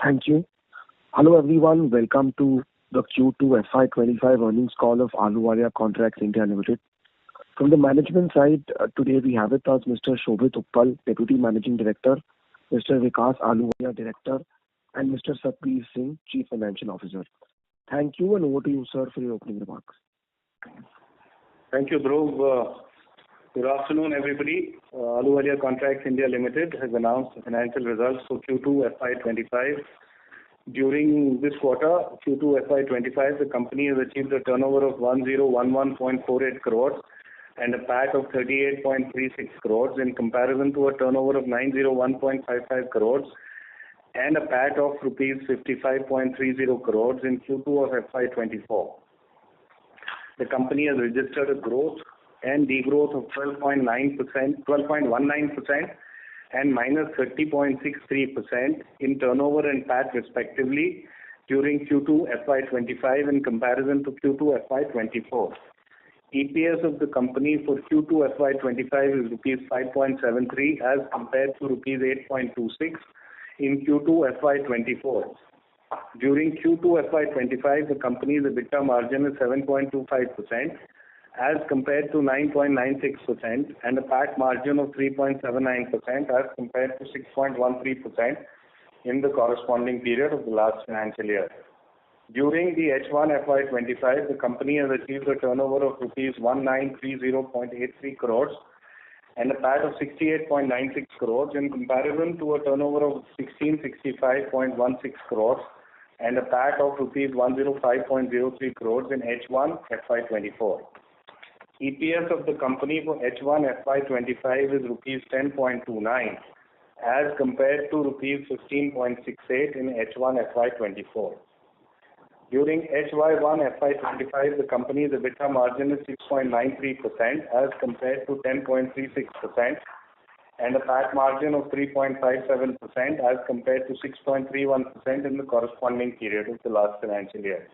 Thank you. Hello, everyone. Welcome to the Q2 FY25 earnings call of Ahluwalia Contracts India Limited. From the management side, today we have with us Mr. Shobhit Uppal, Deputy Managing Director, Mr. Vikas Ahluwalia, Director, and Mr. Satbeer Singh, Chief Financial Officer. Thank you, and over to you, sir, for your opening remarks. Thank you, Dhruv. Good afternoon, everybody. Ahluwalia Contracts India Limited has announced the financial results for Q2 FY25. During this quarter, Q2 FY25, the company has achieved a turnover of 1011.48 crores and a PAT of 38.36 crores in comparison to a turnover of 901.55 crores and a PAT of rupees 55.30 crores in Q2 of FY24. The company has registered a growth and degrowth of 12.19% and minus 30.63% in turnover and PAT respectively during Q2 FY25 in comparison to Q2 FY24. EPS of the company for Q2 FY25 is rupees 5.73 as compared to rupees 8.26 in Q2 FY24. During Q2 FY25, the company's EBITDA margin is 7.25% as compared to 9.96% and a PAT margin of 3.79% as compared to 6.13% in the corresponding period of the last financial year. During the H1 FY25, the company has achieved a turnover of rupees 1930.83 crores and a PAT of 68.96 crores in comparison to a turnover of 1665.16 crores and a PAT of rupees 105.03 crores in H1 FY24. EPS of the company for H1 FY25 is rupees 10.29 as compared to rupees 15.68 in H1 FY24. During H1 FY25, the company's EBITDA margin is 6.93% as compared to 10.36% and a PAT margin of 3.57% as compared to 6.31% in the corresponding period of the last financial year.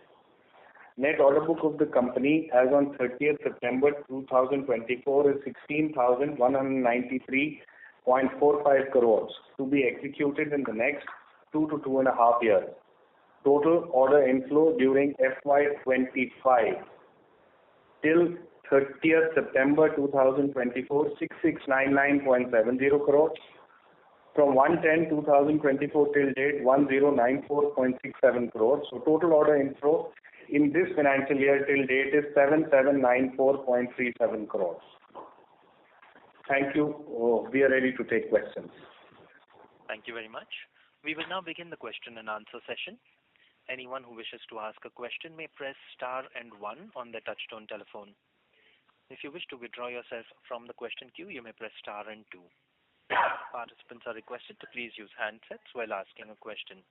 Net order book of the company as on 30th September 2024 is 16,193.45 crores to be executed in the next 2 to 2.5 years. Total order inflow during FY25 till 30th September 2024, 6699.70 crores. From 1/10/2024 till date, 1094.67 crores. So total order inflow in this financial year till date is 7794.37 crores. Thank you. We are ready to take questions. Thank you very much. We will now begin the question and answer session. Anyone who wishes to ask a question may press star and 1 on their touchtone telephone. If you wish to withdraw yourself from the question queue, you may press star and 2. Participants are requested to please use handsets while asking a question.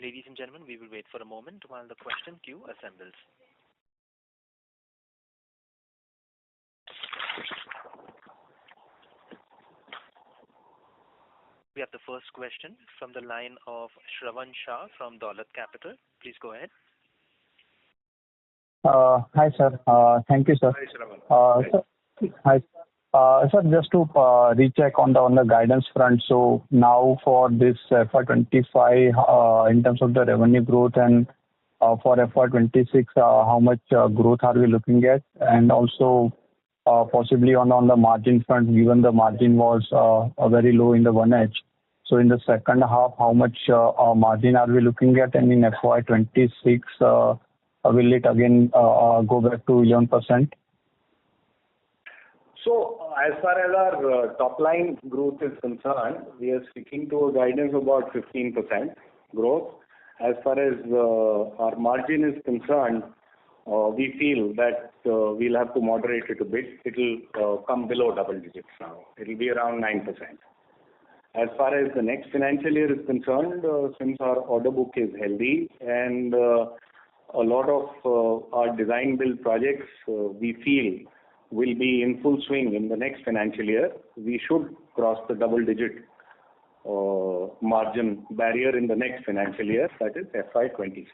Ladies and gentlemen, we will wait for a moment while the question queue assembles. We have the first question from the line of Shravan Shah from Dolat Capital. Please go ahead. Hi, sir. Thank you, sir. Hi, Shravan. Hi. Sir, just to recheck on the guidance front. So now for this FY25, in terms of the revenue growth and for FY26, how much growth are we looking at? And also possibly on the margin front, given the margin was very low in the 1H. So in the second half, how much margin are we looking at? And in FY26, will it again go back to 11%? So, as far as our top line growth is concerned, we are sticking to a guidance of about 15% growth. As far as our margin is concerned, we feel that we'll have to moderate it a bit. It will come below double digits now. It will be around 9%. As far as the next financial year is concerned, since our order book is healthy and a lot of our design build projects we feel will be in full swing in the next financial year, we should cross the double-digit margin barrier in the next financial year, that is FY26.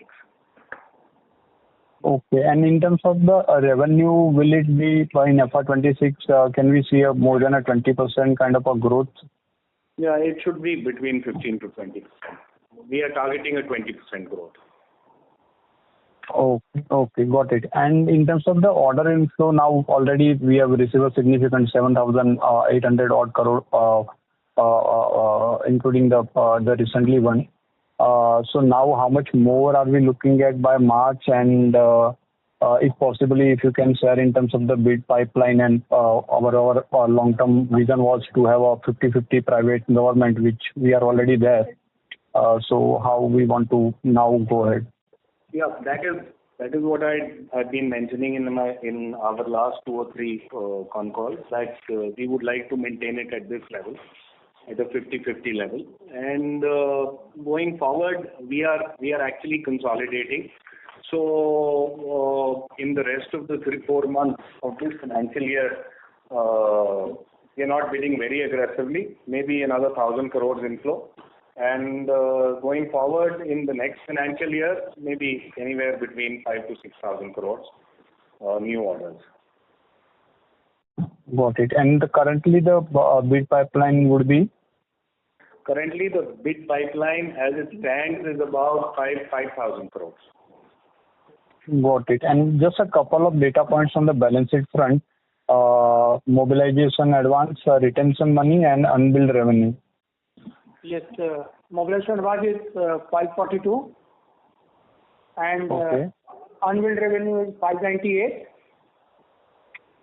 Okay. And in terms of the revenue, will it be in FY26? Can we see more than a 20% kind of a growth? Yeah, it should be between 15 to 20%. we are targeting a 20% growth. Okay, got it. And in terms of the order inflow, now already we have received a significant 7,800 odd crore, including the recently one. So now how much more are we looking at by March? And if possibly, if you can share in terms of the bid pipeline, and our long-term vision was to have a 50-50 private government, which we are already there. So how we want to now go ahead? Yeah, that is what I've been mentioning in our last 2 or 3 con calls, that we would like to maintain it at this level, at a 50-50 level. And going forward, we are actually consolidating. So in the rest of the 3-4 months of this financial year, we are not bidding very aggressively, maybe another 1,000 crores inflow. And going forward in the next financial year, maybe anywhere between 5,000 to 6,000 crores new orders. Got it. And currently the bid pipeline would be? Currently the bid pipeline as it stands is about 5,000 crores. Got it. And just a couple of data points on the balance sheet front, mobilization advance, retention money and unbilled revenue. Yes, mobilization advance is 542 and unbilled revenue is 598.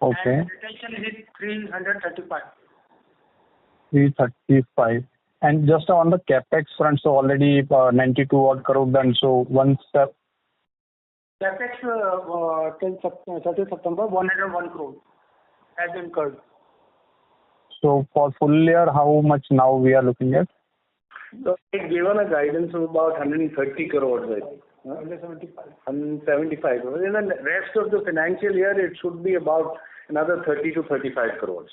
Okay. And retention is 335. 335. And just on the capex front, so already 92 odd crore done. So one step. Capex till 30 September 101 crore has incurred. So for full year, how much now we are looking at? So we've given a guidance of about 130 crores, I think. 175. 175 crores. In the rest of the financial year, it should be about another 30 to 35 crores.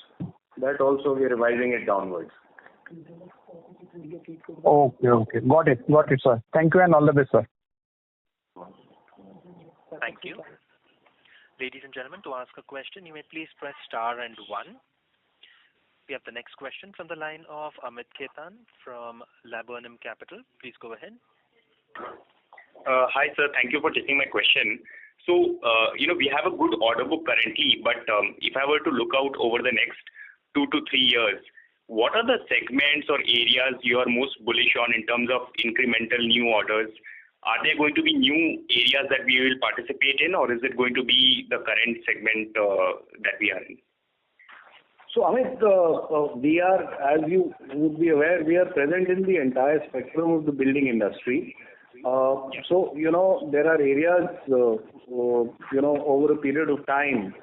That also we are revising it downwards. Okay. Got it, sir. Thank you and all the best, sir. Thank you. Ladies and gentlemen, to ask a question, you may please press star and 1. We have the next question from the line of Amit Khetan from Laburnum Capital. Please go ahead. Hi, sir. Thank you for taking my question. So, we have a good order book currently, but if I were to look out over the next 2 to 3 years, what are the segments or areas you are most bullish on in terms of incremental new orders? Are there going to be new areas that we will participate in, or is it going to be the current segment that we are in? So, Amit, we are, as you would be aware, we are present in the entire spectrum of the building industry. So, there are areas, over a period of time,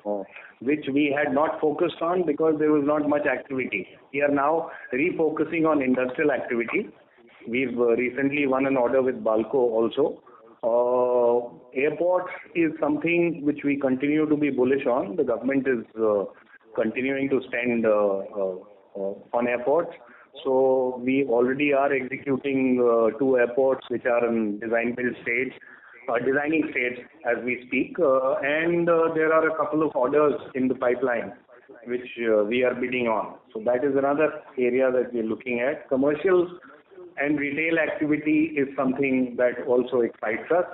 which we had not focused on because there was not much activity. We are now refocusing on industrial activity. We've recently won an order with Balco also. Airports is something which we continue to be bullish on. The government is continuing to spend on airports. So we already are executing 2 airports which are in designing stage as we speak. And there are a couple of orders in the pipeline which we are bidding on. So that is another area that we are looking at. Commercial and retail activity is something that also excites us.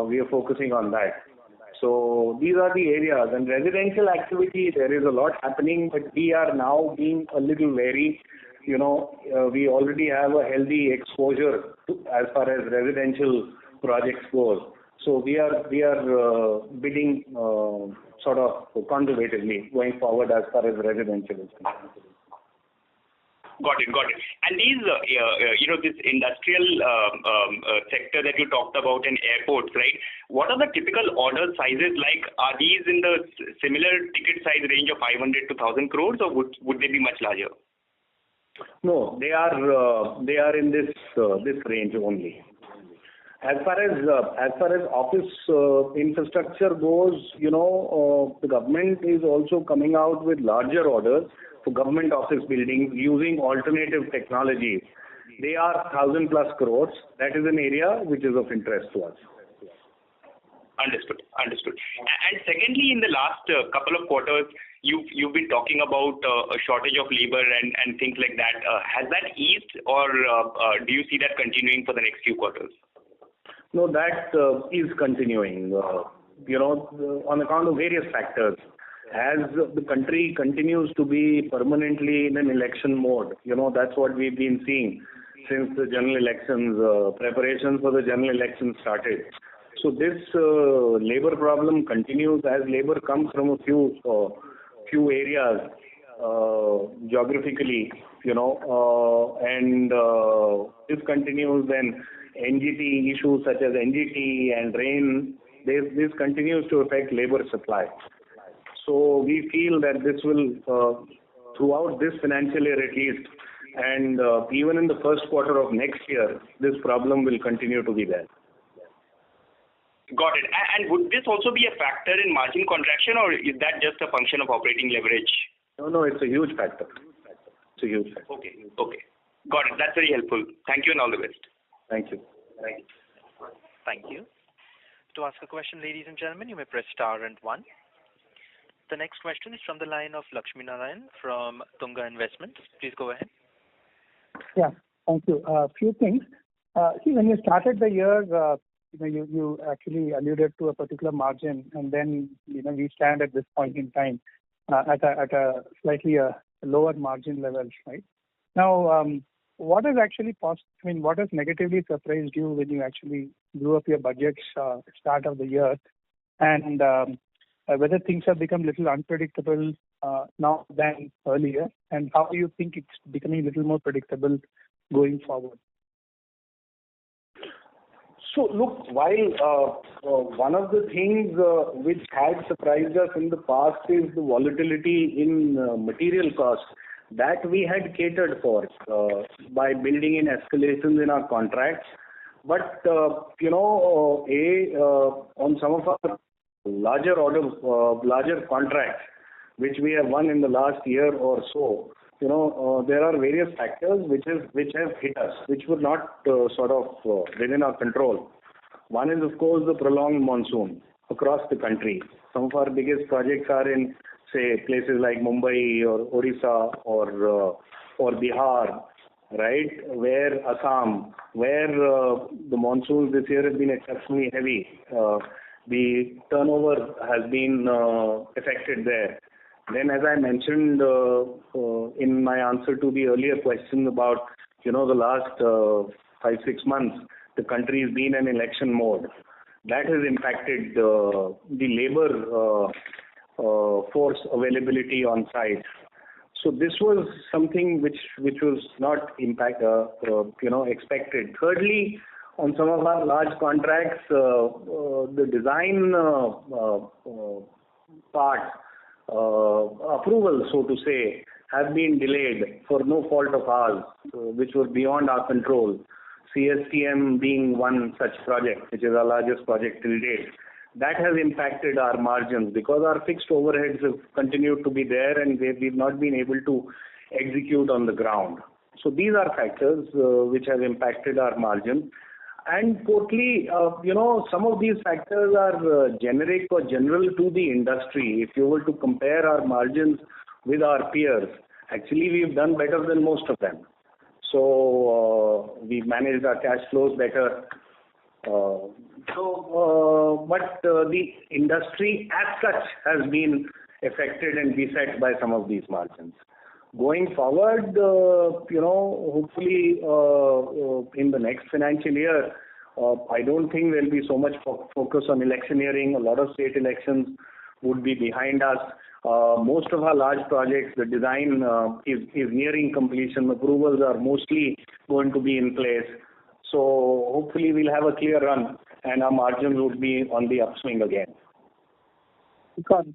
We are focusing on that. So these are the areas. And residential activity, there is a lot happening, but we are now being a little wary. We already have a healthy exposure as far as residential projects goes. So we are bidding sort of conservatively going forward as far as residential is concerned. Got it. And these, this industrial sector that you talked about in airports, right? What are the typical order sizes like? Are these in the similar ticket size range of 500 to 1,000 crores, or would they be much larger? No, they are in this range only. As far as office infrastructure goes, the government is also coming out with larger orders for government office buildings using alternative technologies. They are 1,000 plus crores. That is an area which is of interest to us. Understood. And secondly, in the last couple of quarters, you've been talking about a shortage of labor and things like that. Has that eased, or do you see that continuing for the next few quarters? No, that is continuing, on account of various factors. As the country continues to be permanently in an election mode, that's what we've been seeing since the general elections, preparations for the general elections started. So this labor problem continues as labor comes from a few areas geographically, and this continues. Then NGT issues such as NGT and rain, this continues to affect labor supply. So we feel that this will, throughout this financial year at least, and even in the first quarter of next year, this problem will continue to be there. Got it. And would this also be a factor in margin contraction, or is that just a function of operating leverage? No, it's a huge factor. It's a huge factor. Okay. Got it. That's very helpful. Thank you and all the best. Thank you. Thank you. To ask a question, ladies and gentlemen, you may press star and one. The next question is from the line of Lakshmi Narayan from Tunga Investments. Please go ahead. Yeah, thank you. A few things. See, when you started the year, you actually alluded to a particular margin, and then we stand at this point in time at a slightly lower margin levels, right? Now, what has actually what has negatively surprised you when you actually drew up your budgets start of the year, and whether things have become a little unpredictable now than earlier, and how do you think it's becoming a little more predictable going forward? So look, while one of the things which had surprised us in the past is the volatility in material costs, that we had catered for by building in escalations in our contracts. But on some of our larger contracts, which we have won in the last year or so, there are various factors which have hit us, which were not within our control. One is, of course, the prolonged monsoon across the country. Some of our biggest projects are in, say, places like Mumbai or Orissa or Bihar, right? Where Assam, where the monsoons this year have been exceptionally heavy. The turnover has been affected there. Then, as I mentioned in my answer to the earlier question about, the last 5-6 months, the country has been in election mode. That has impacted the labor force availability on site. So this was something which was not expected. Thirdly, on some of our large contracts, the design part, approval, so to say, have been delayed for no fault of ours, which was beyond our control. CSTM being one such project, which is our largest project till date. That has impacted our margins because our fixed overheads have continued to be there and we've not been able to execute on the ground. So these are factors which have impacted our margin. And fourthly, some of these factors are generic or general to the industry. If you were to compare our margins with our peers, actually we've done better than most of them. So we've managed our cash flows better. But the industry as such has been affected and beset by some of these margins. Going forward, hopefully in the next financial year, I don't think there'll be so much focus on electioneering. A lot of state elections would be behind us. Most of our large projects, the design is nearing completion. Approvals are mostly going to be in place. So hopefully we'll have a clear run and our margins would be on the upswing again. Because,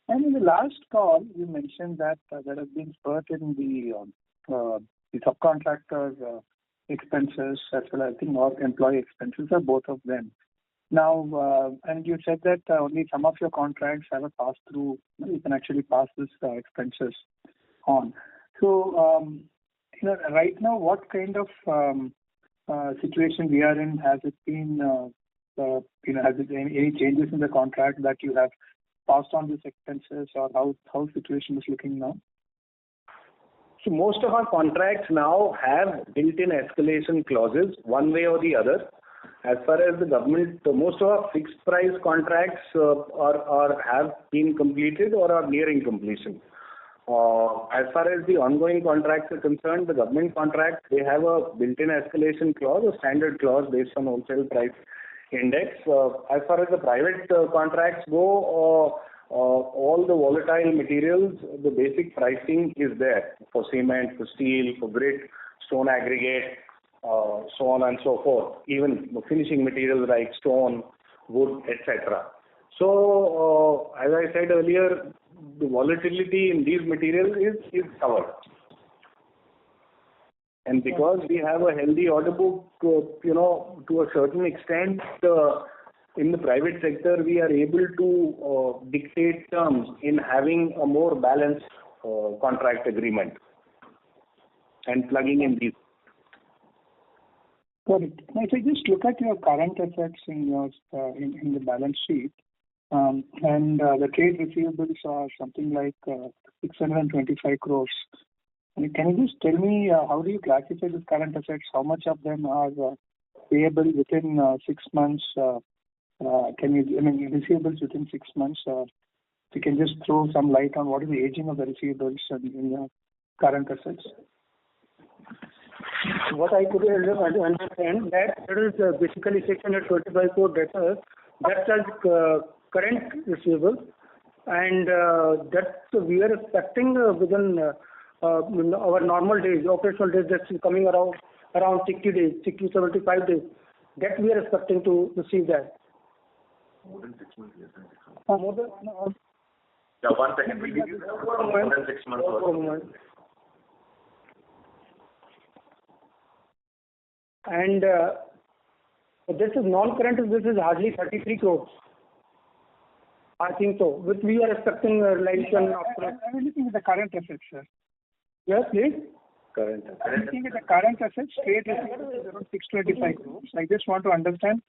and in the last call, you mentioned that there has been spurt in the subcontractors' expenses as well as employee expenses, or both of them. Now, and you said that only some of your contracts have a pass-through. You can actually pass this expenses on. So, right now, what kind of situation we are in? Has it been, has it any changes in the contract that you have passed on these expenses, or how situation is looking now? So most of our contracts now have built-in escalation clauses, one way or the other. As far as the government, most of our fixed price contracts have been completed or are nearing completion. As far as the ongoing contracts are concerned, the government contracts, they have a built-in escalation clause, a standard clause based on wholesale price index. As far as the private contracts go, all the volatile materials, the basic pricing is there for cement, for steel, for grit, stone aggregate, so on and so forth, even finishing materials like stone, wood, etc. So, as I said earlier, the volatility in these materials is covered. And because we have a healthy order book, to a certain extent, in the private sector, we are able to dictate terms in having a more balanced contract agreement and plugging in these. Got it. Now, if I just look at your current assets in your in the balance sheet, and the trade receivables are something like 625 crores. Can you just tell me how do you classify these current assets? How much of them are payable within 6 months? Receivables within 6 months? If you can just throw some light on what is the aging of the receivables in your current assets. What I could understand that there is basically 625 crore debtors. That's as current receivable, and that we are expecting within our normal days, operational days, that's coming around 60 days, 60 to 75 days. That we are expecting to receive that. More than 6 months, yes. More than. Yeah, 1 second. We'll give you more than 6 months. And this is non-current. This is hardly 33 crores. I think so. Which we are expecting I'm looking at the current assets, sir. Yes, please. I'm looking at the current assets. Trade receivables is around 625 crores. I just want to understand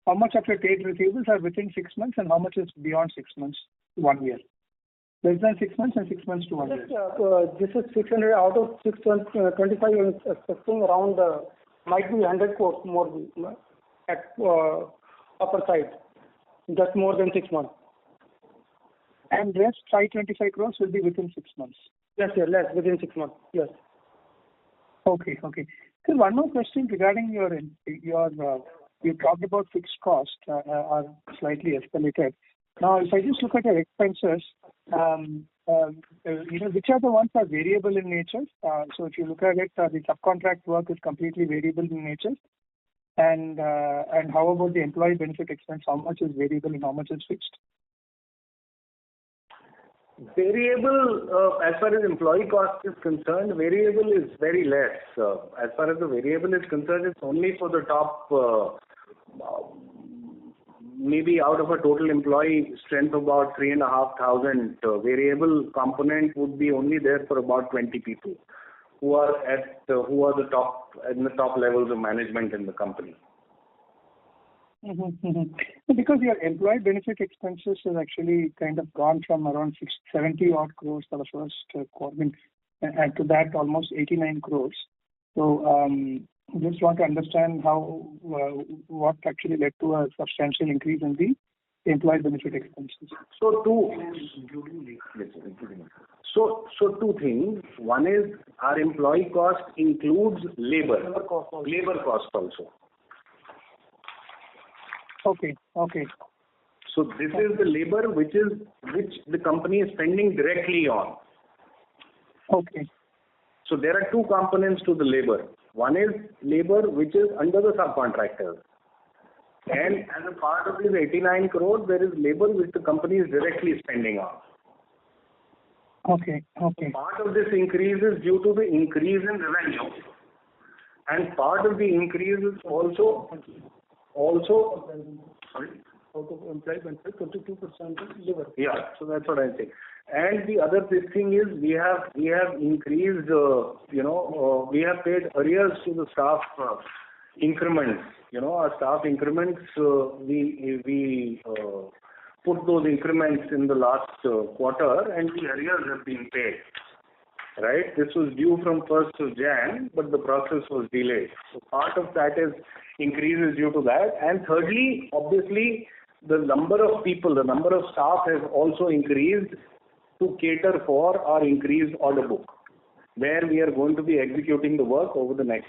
how much of your trade receivables are within 6 months and how much is beyond 6 months to 1 year. Less than 6 months and 6 months to 1 year. This is 600 out of 625. I'm expecting around might be 100 crores more at upper side. Just more than 6 months. And rest 525 crores will be within 6 months. Yes, sir. Less within 6 months. Yes. Okay. So one more question regarding your you talked about fixed cost are slightly escalated. Now, if I just look at your expenses, which are the ones that are variable in nature? So if you look at it, the subcontract work is completely variable in nature. And how about the employee benefit expense? How much is variable and how much is fixed? Variable, as far as employee cost is concerned, variable is very less. As far as the variable is concerned, it's only for the top, maybe out of a total employee strength of about 3,500, variable component would be only there for about 20 people who are the top levels of management in the company. Because your employee benefit expenses has actually kind of gone from around 70 odd crores for the first quarter, and to that almost 89 crores. So just want to understand what actually led to a substantial increase in the employee benefit expenses. So two things. One is our employee cost includes labor cost also. Okay. So this is the labor which the company is spending directly on. Okay. So there are two components to the labor. One is labor which is under the subcontractors. And as a part of this 89 crores, there is labor which the company is directly spending on. Okay. Part of this increase is due to the increase in revenue. And part of the increase is also sorry? Out of employee benefit, 22% is labor. Yeah, so that's what I'm saying. And the other big thing is we have increased, we have paid arrears to the staff increments. Our staff increments, we put those increments in the last quarter, and the arrears have been paid. Right? This was due from 1st of Jan, but the process was delayed. So part of that is increases due to that. And thirdly, obviously, the number of people, the number of staff has also increased to cater for our increased order book, where we are going to be executing the work over the next,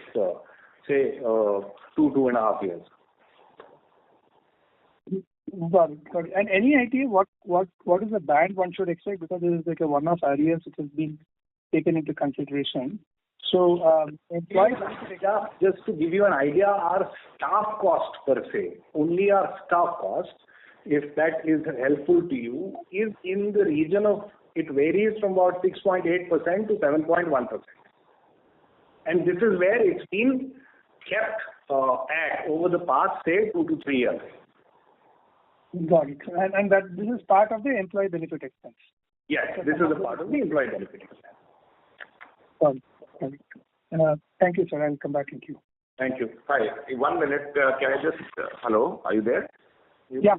say, 2.5 years. Got it. And any idea what is the band one should expect? Because this is like a one-off areas which has been taken into consideration. So, just to give you an idea, our staff cost per se, only our staff cost, if that is helpful to you, is in the region of, it varies from about 6.8% to 7.1%. And this is where it's been kept at over the past, say, 2 to 3 years. Got it. And that this is part of the employee benefit expense. Yes, this is a part of the employee benefit expense. Got it. Thank you, sir. I'll come back to you. Thank you. Hi. 1 minute. Can I just... hello? Are you there? Yeah.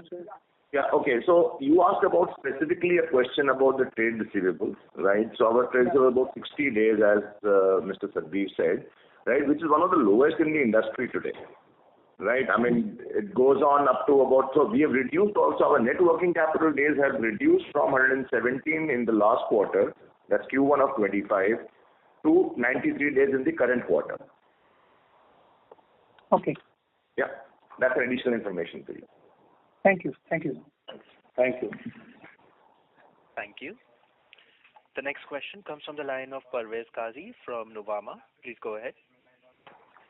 Yeah. Okay. So you asked about specifically a question about the trade receivables, right? So our trades are about 60 days, as Mr. Sadhvi said, right, which is one of the lowest in the industry today. Right? I mean, it goes on up to about, so we have reduced also our net working capital days have reduced from 117 in the last quarter, that's Q1 of 25, to 93 days in the current quarter. Okay. Yeah, that's additional information for you. Thank you. Thank you. Thank you. Thank you. The next question comes from the line of Parvez Qazi from Nuvama. Please go ahead.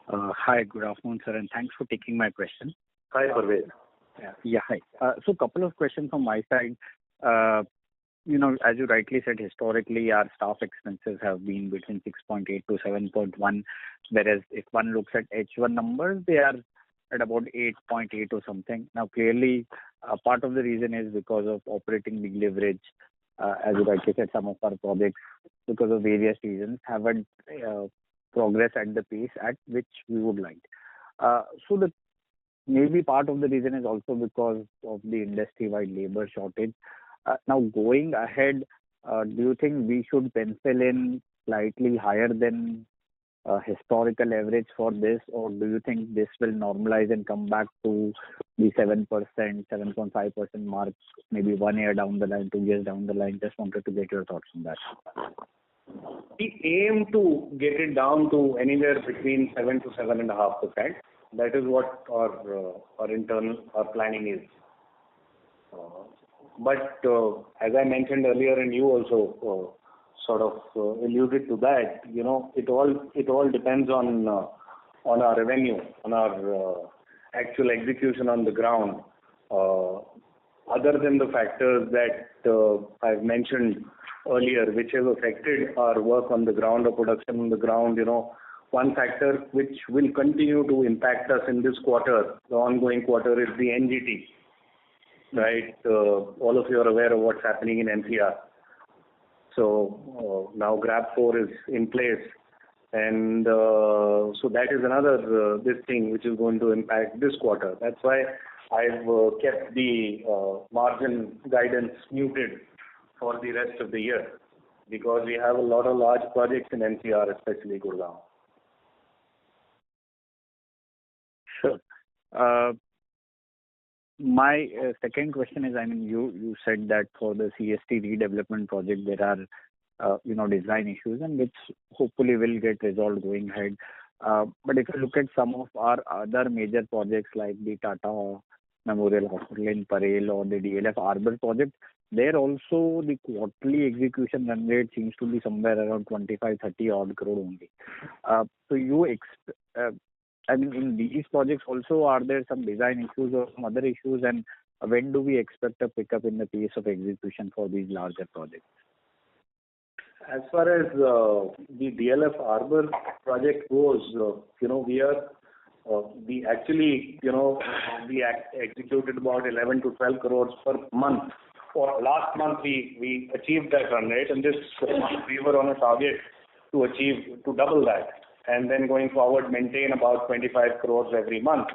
Hi, good afternoon, sir, and thanks for taking my question. Hi, Parvez. Yeah, hi. So a couple of questions from my side. As you rightly said, historically, our staff expenses have been between 6.8 to 7.1, whereas if one looks at H1 numbers, they are at about 8.8 or something. Now, clearly, part of the reason is because of operating big leverage. As you rightly said, some of our projects, because of various reasons, haven't progressed at the pace at which we would like. So maybe part of the reason is also because of the industry-wide labor shortage. Now, going ahead, do you think we should pencil in slightly higher than historical average for this, or do you think this will normalize and come back to the 7%, 7.5% mark, maybe 1 year down the line, 2 years down the line? Just wanted to get your thoughts on that. We aim to get it down to anywhere between 7 to 7.5%. That is what our planning is. But as I mentioned earlier, and you also sort of alluded to that, it all depends on our revenue, on our actual execution on the ground. Other than the factors that I've mentioned earlier, which have affected our work on the ground or production on the ground, one factor which will continue to impact us in this quarter, the ongoing quarter, is the NGT. Right? All of you are aware of what's happening in NCR. So now GRAB 4 is in place, and so that is another this thing which is going to impact this quarter. That's why I've kept the margin guidance muted for the rest of the year, because we have a lot of large projects in NCR, especially Gurgaon. Sure. My second question is, you said that for the CST redevelopment project, there are, design issues, and which hopefully will get resolved going ahead. But if you look at some of our other major projects like the Tata Memorial Hospital in Parel or the DLF Arbor project, there also the quarterly execution run rate seems to be somewhere around 25-30 odd crore only. So in these projects also, are there some design issues or some other issues, and when do we expect a pickup in the pace of execution for these larger projects? As far as the DLF Arbor project goes, we actually executed about 11 to 12 crores per month. For last month, we achieved that run rate, and this month we were on a target to double that, and then going forward maintain about 25 crores every month.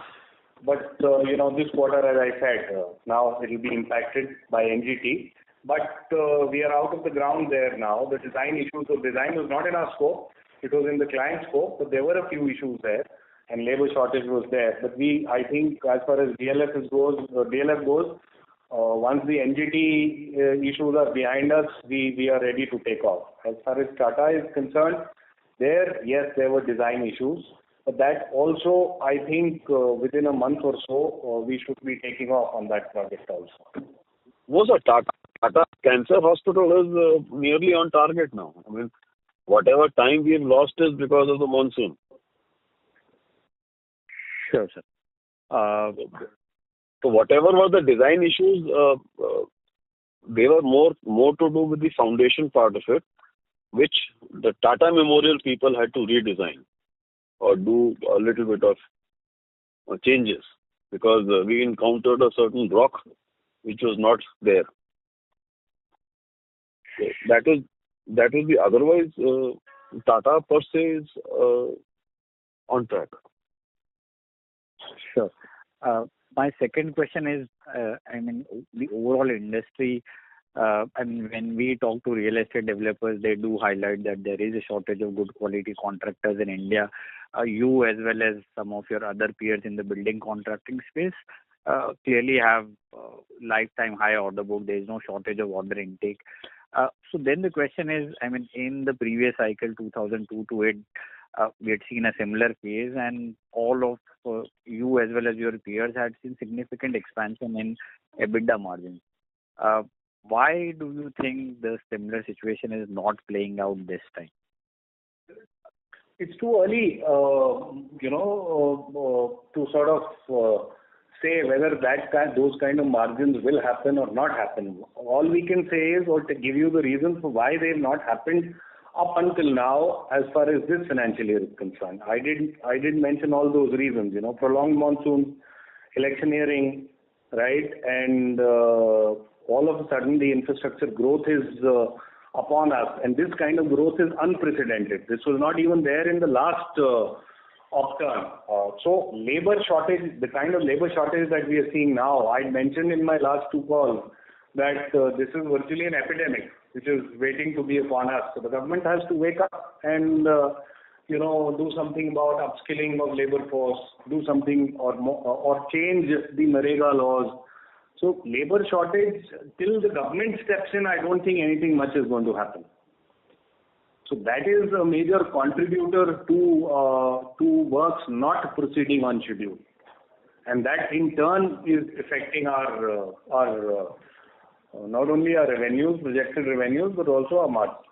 But this quarter, as I said, now it will be impacted by NGT. But we are out of the ground there now. The design issues, so design was not in our scope. It was in the client scope, but there were a few issues there, and labor shortage was there. But I think, as far as DLF goes, once the NGT issues are behind us, we are ready to take off. As far as Tata is concerned, yes, there were design issues, but that also, I think, within a month or so, we should be taking off on that project also. Was a Tata Cancer Hospital is nearly on target now. I mean, whatever time we have lost is because of the monsoon. Sure, sir. So whatever were the design issues, they were more to do with the foundation part of it, which the Tata Memorial people had to redesign or do a little bit of changes, because we encountered a certain rock which was not there. So that is the otherwise Tata per se is on track. Sure. My second question is, the overall industry, when we talk to real estate developers, they do highlight that there is a shortage of good quality contractors in India. You, as well as some of your other peers in the building contracting space, clearly have lifetime high order book. There is no shortage of order intake. So then the question is, in the previous cycle, 2002 to 8, we had seen a similar phase, and all of you as well as your peers had seen significant expansion in EBITDA margins. Why do you think the similar situation is not playing out this time? It's too early, to sort of say whether those kind of margins will happen or not happen. All we can say is, or to give you the reasons for why they've not happened up until now, as far as this financial year is concerned. I did mention all those reasons, prolonged monsoon, electioneering, right? And all of a sudden the infrastructure growth is upon us, and this kind of growth is unprecedented. This was not even there in the last upturn. So labor shortage, the kind of labor shortage that we are seeing now, I mentioned in my last two calls that this is virtually an epidemic which is waiting to be upon us. So the government has to wake up and do something about upskilling of labor force, do something or change the NREGA laws. So labor shortage, till the government steps in, I don't think anything much is going to happen. So that is a major contributor to works not proceeding on schedule, and that in turn is affecting our not only our revenues, projected revenues, but also our margins.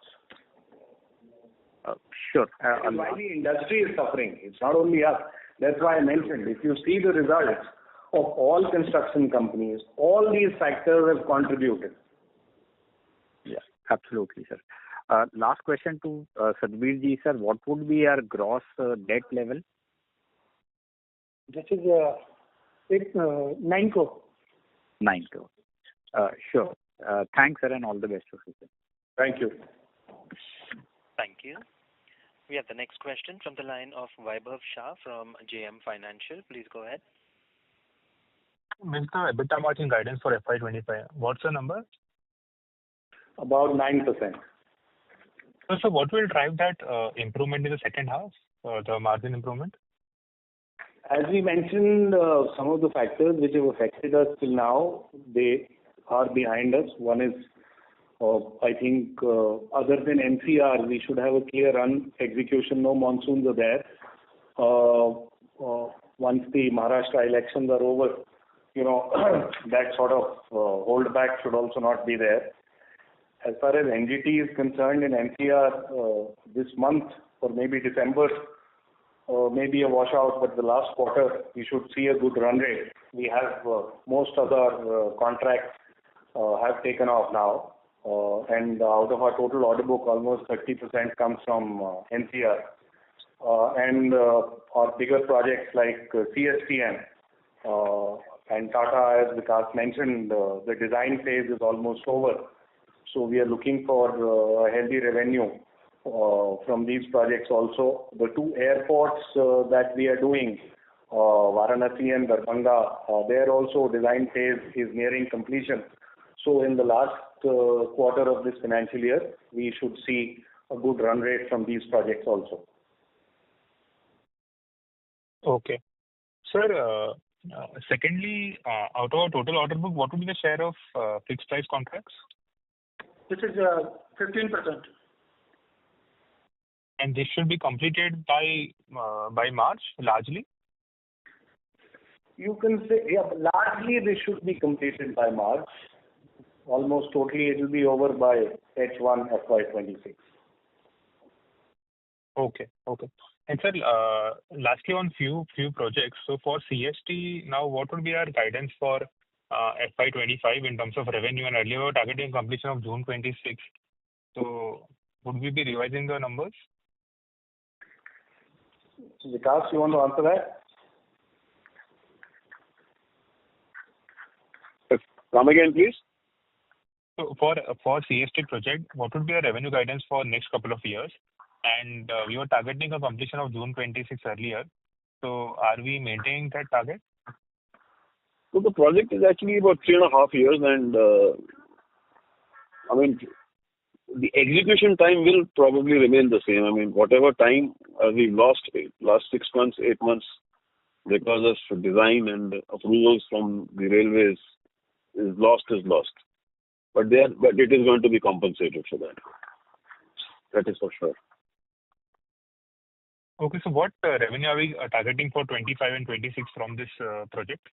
Sure. That's why the industry is suffering. It's not only us. That's why I mentioned, if you see the results of all construction companies, all these factors have contributed. Yeah, absolutely, sir. Last question to Sadhbir ji, sir. What would be our gross debt level? This is 9 crore. 9 crore. Sure. Thanks, sir, and all the best to you, sir. Thank you. Thank you. We have the next question from the line of Vaibhav Shah from JM Financial. Please go ahead. What's the EBITDA margin guidance for FY25? What's the number? About 9%. So what will drive that improvement in the second half, the margin improvement? As we mentioned, some of the factors which have affected us till now, they are behind us. One is, I think, other than NCR, we should have a clear run execution. No monsoons are there. Once the Maharashtra elections are over, that sort of holdback should also not be there. As far as NGT is concerned, in NCR, this month or maybe December, maybe a washout, but the last quarter we should see a good run rate. We have most other contracts have taken off now, and out of our total order book, almost 30% comes from NCR. And our bigger projects like CSTM and Tata, as Vikas mentioned, the design phase is almost over. So we are looking for a healthy revenue from these projects also. The two airports that we are doing, Varanasi and Darbhanga, there also design phase is nearing completion. So in the last quarter of this financial year, we should see a good run rate from these projects also. Okay. Sir, secondly, out of our total order book, what would be the share of fixed price contracts? This is 15%. And this should be completed by March, largely? You can say, yeah, largely this should be completed by March. Almost totally it will be over by H1 FY26. Okay. And sir, lastly on few projects. So for CST, now what would be our guidance for FY25 in terms of revenue? And earlier we were targeting completion of June 26. So would we be revising the numbers? Vikas, you want to answer that? Come again, please. So for CST project, what would be our revenue guidance for next couple of years? And we were targeting a completion of June 26 earlier. So are we maintaining that target? So the project is actually about 3.5 years, and the execution time will probably remain the same. Whatever time we've lost, last 6 months, 8 months, because of design and approvals from the railways, is lost. But it is going to be compensated for that. That is for sure. Okay, so what revenue are we targeting for 25 and 26 from this project?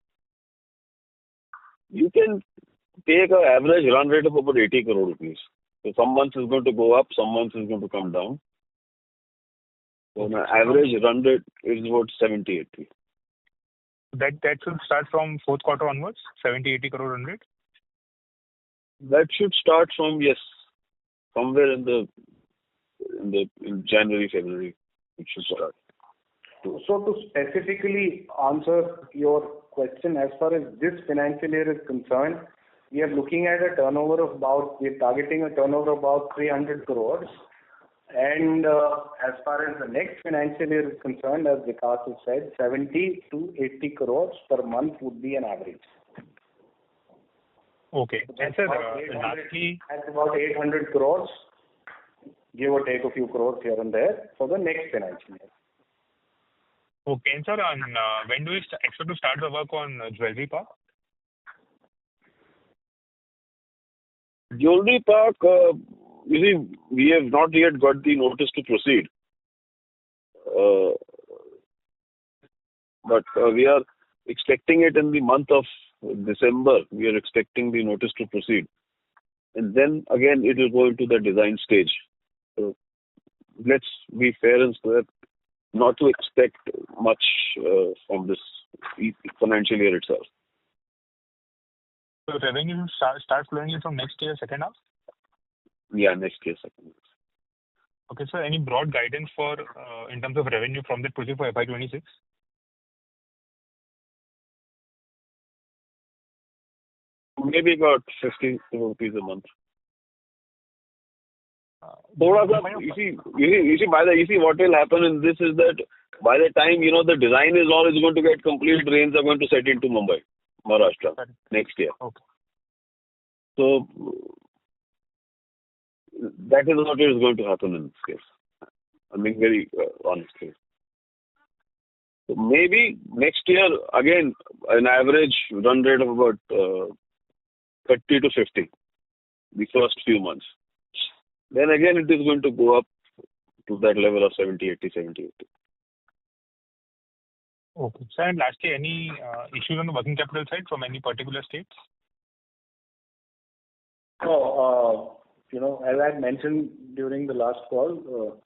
You can take an average run rate of about 80 crore rupees. So some months is going to go up, some months is going to come down. So an average run rate is about 70-80. That should start from fourth quarter onwards, 70-80 crore run rate? That should start from, yes, somewhere in January, February, it should start. So to specifically answer your question, as far as this financial year is concerned, we are looking at a turnover of we're targeting a turnover of about 300 crores. And as far as the next financial year is concerned, as Vikas has said, 70 to 80 crores per month would be an average. Okay. And sir, lastly... That's about 800 crores, give or take a few crores here and there, for the next financial year. Okay. And sir, when do we expect to start the work on Jewelry Park? Jewelry Park, we have not yet got the notice to proceed. But we are expecting it in the month of December. We are expecting the notice to proceed. And then again, it will go into the design stage. So let's be fair and square, not to expect much from this financial year itself. So revenue will start flowing in from next year, second half? Yeah, next year, second half. Okay, so any broad guidance for in terms of revenue from that project for FY26? Maybe about 50 rupees a month. You see, what will happen in this is that by the time, the design is going to get complete, trains are going to set into Mumbai, Maharashtra, next year. Okay. So, that is what is going to happen in this case. I'm being very honest here. So maybe next year, again, an average run rate of about 30 to 50, the first few months. Then again, it is going to go up to that level of 70, 80. Okay. Sir, and lastly, any issues on the working capital side from any particular states? So, as I mentioned during the last call,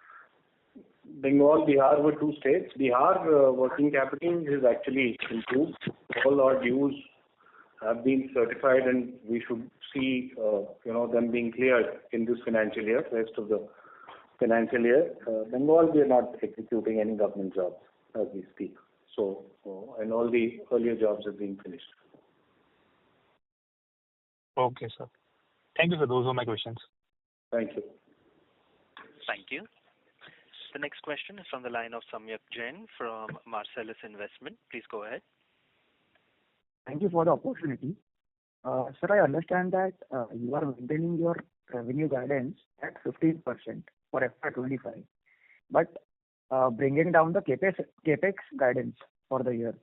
Bengal, Bihar were two states. Bihar working capital is actually improved. All our dues have been certified, and we should see, them being cleared in this financial year, rest of the financial year. Bengal, we are not executing any government jobs as we speak. So, and all the earlier jobs have been finished. Okay, sir. Thank you, sir. Those are my questions. Thank you. Thank you. The next question is from the line of Samyak Jain from Marcellus Investment. Please go ahead. Thank you for the opportunity. Sir, I understand that you are maintaining your revenue guidance at 15% for FY25, but bringing down the capex guidance for the year.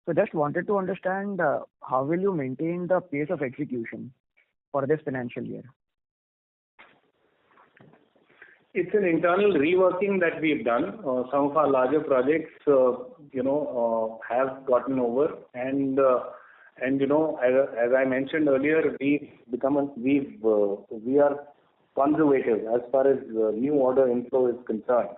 So just wanted to understand how will you maintain the pace of execution for this financial year? It's an internal reworking that we've done. Some of our larger projects, have gotten over, and as I mentioned earlier, we are conservative as far as new order inflow is concerned.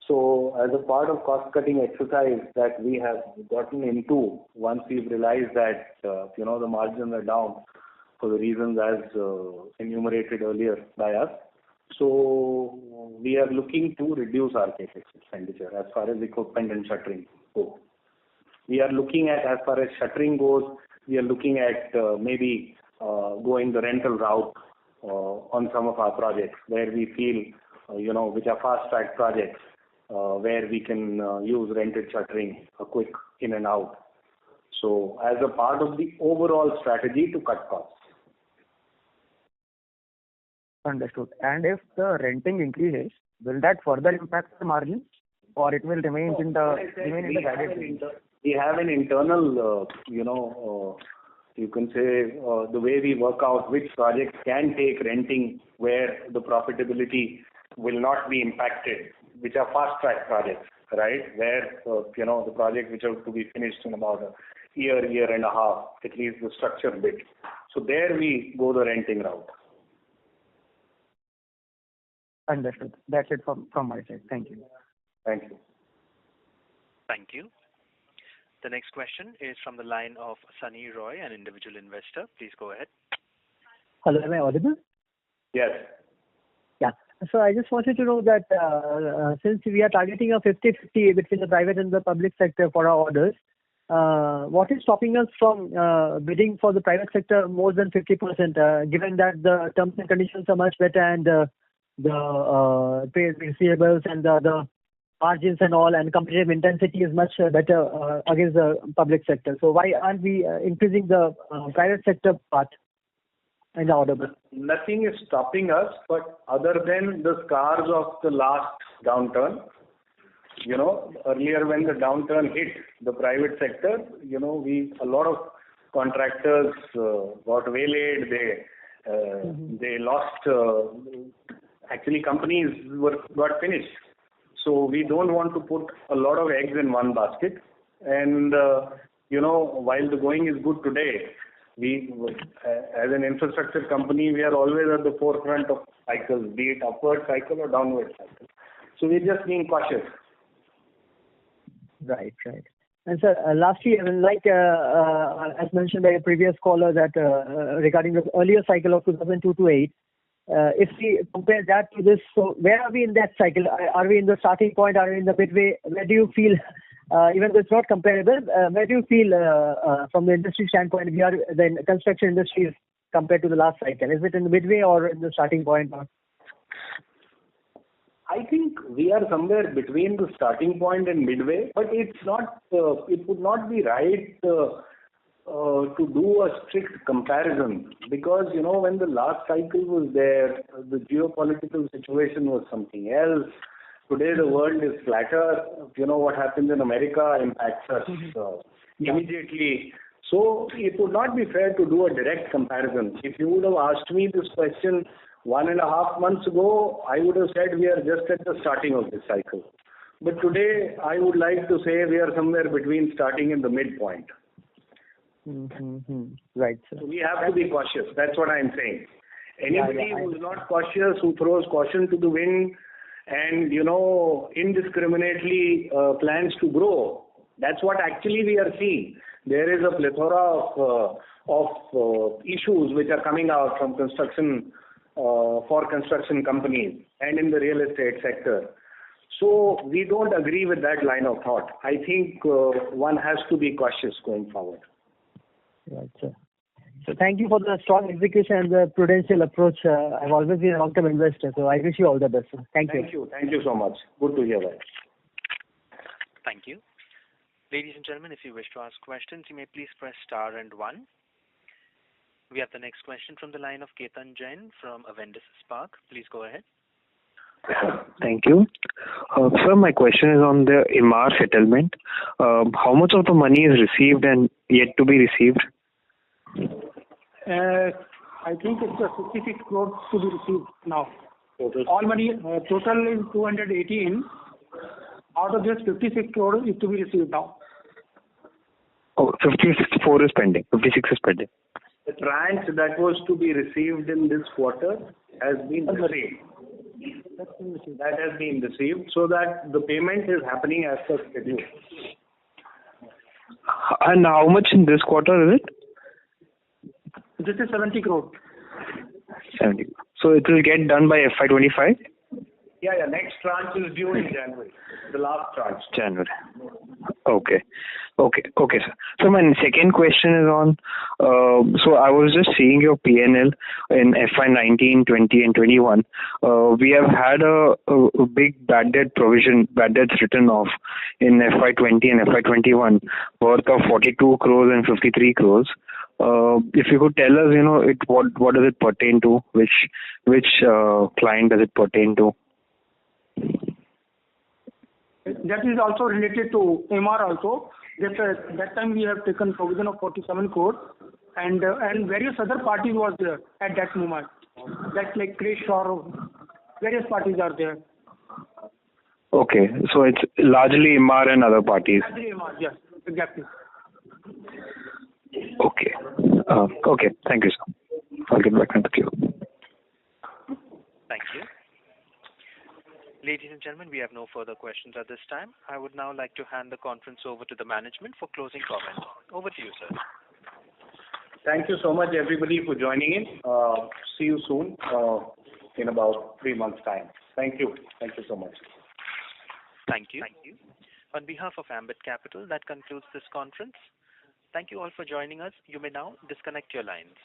So, as a part of cost-cutting exercise that we have gotten into, once we've realized that the margins are down for the reasons as enumerated earlier by us. So we are looking to reduce our capex expenditure as far as equipment and shuttering go. We are looking at, as far as shuttering goes, we are looking at maybe going the rental route on some of our projects where we feel, which are fast-track projects, where we can use rented shuttering, a quick in and out. So as a part of the overall strategy to cut costs. Understood. And if the renting increases, will that further impact the margins, or it will remain in the guided range? We have an internal, you can say, the way we work out which projects can take renting where the profitability will not be impacted, which are fast-track projects, right? Where, the projects which are to be finished in about a year and a half, at least the structure bit. So there we go the renting route. Understood. That's it from my side. Thank you. Thank you. Thank you. The next question is from the line of Sunny Roy, an individual investor. Please go ahead. Hello, am I audible? Yes. Yeah. So I just wanted to know that since we are targeting a 50-50 between the private and the public sector for our orders, what is stopping us from bidding for the private sector more than 50%, given that the terms and conditions are much better and the pay receivables and the margins and all, and competitive intensity is much better against the public sector. So why aren't we increasing the private sector part in the order book? Nothing is stopping us, but other than the scars of the last downturn. Earlier when the downturn hit the private sector, a lot of contractors got waylaid. They lost. Actually, companies got finished. So we don't want to put a lot of eggs in one basket. And while the going is good today, we, as an infrastructure company, we are always at the forefront of cycles, be it upward cycle or downward cycle. So we're just being cautious. Right. And sir, lastly, as mentioned by a previous caller, that regarding the earlier cycle of 2002 to 8, if we compare that to this, so where are we in that cycle? Are we in the starting point? Are we in the midway? Where do you feel, even though it's not comparable, where do you feel from the industry standpoint, the construction industry is compared to the last cycle? Is it in the midway or in the starting point? I think we are somewhere between the starting point and midway, but it's not. It would not be right to do a strict comparison because when the last cycle was there, the geopolitical situation was something else. Today the world is flatter. What happens in America impacts us immediately. So it would not be fair to do a direct comparison. If you would have asked me this question 1.5 months ago, I would have said we are just at the starting of this cycle. But today, I would like to say we are somewhere between starting and the midpoint. Right, sir. So we have to be cautious. That's what I'm saying. Anybody who is not cautious, who throws caution to the wind and, indiscriminately plans to grow, that's what actually we are seeing. There is a plethora of issues which are coming out from construction for construction companies and in the real estate sector. So we don't agree with that line of thought. I think one has to be cautious going forward. Right, sir. So thank you for the strong execution and the prudential approach. I've always been a long-term investor, so I wish you all the best, sir. Thank you. Thank you so much. Good to hear that. Thank you. Ladies and gentlemen, if you wish to ask questions, you may please press star and one. We have the next question from the line of Ketan Jain from Avendus Spark. Please go ahead. Thank you. Sir, my question is on the MR settlement. How much of the money is received and yet to be received? I think it's 56 crores to be received now. All money, total is 218. Out of this, 56 crores is to be received now. Oh, 54 is pending. 56 is pending. The tranche that was to be received in this quarter has been received. That has been received, so that the payment is happening as per schedule. And how much in this quarter is it? This is 70 crores. 70. So it will get done by FY25? Yeah. Next tranche is due in January. The last tranche. January. Okay, sir. So my second question is on, so I was just seeing your P&L in FY19, 20 and 21. We have had a big bad debt provision, bad debts written off in FY20 and FY21 worth of 42 crores and 53 crores. If you could tell us, what does it pertain to? Which client does it pertain to? That is also related to MR also. That time we have taken provision of 47 crores and various other parties was there at that moment. That's like Krish or various parties are there. Okay, so it's largely MR and other parties. Largely MR, yes, exactly. Okay. Okay, thank you, sir. I'll get back into the queue. Thank you. Ladies and gentlemen, we have no further questions at this time. I would now like to hand the conference over to the management for closing comments. Over to you, sir. Thank you so much, everybody, for joining in. See you soon in about 3 months' time. Thank you. Thank you so much. Thank you. On behalf of Ambit Capital, that concludes this conference. Thank you all for joining us. You may now disconnect your lines.